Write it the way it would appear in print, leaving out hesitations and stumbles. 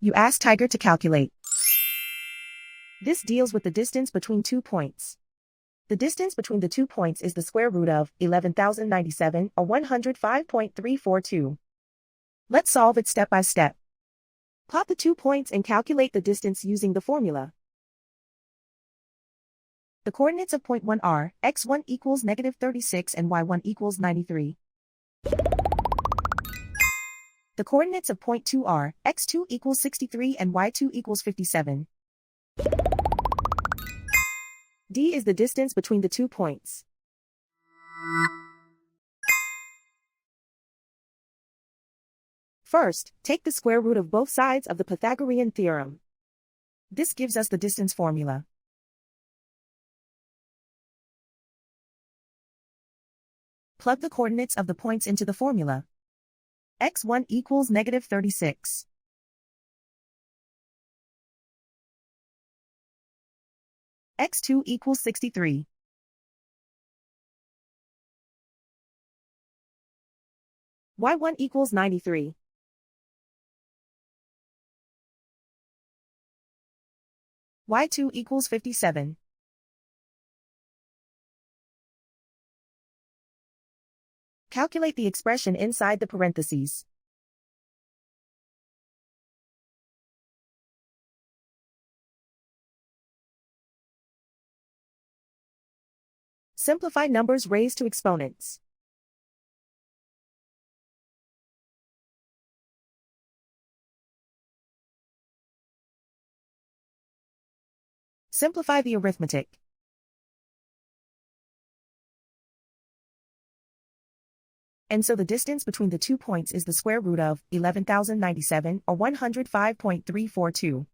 You ask Tiger to calculate. This deals with the distance between 2 points. The distance between the 2 points is the square root of 11,097 or 105.342. Let's solve it step by step. Plot the 2 points and calculate the distance using the formula. The coordinates of point 1 are x1 equals -36 and y1 equals 93. The coordinates of point 2 are x2 equals 63 and y2 equals 57. D is the distance between the 2 points. First, take the square root of both sides of the Pythagorean theorem. This gives us the distance formula. Plug the coordinates of the points into the formula. x1 equals -36. x2 equals 63. y1 equals 93. y2 equals 57. Calculate the expression inside the parentheses. Simplify numbers raised to exponents. Simplify the arithmetic. And so the distance between the 2 points is the square root of 11,097 or 105.342.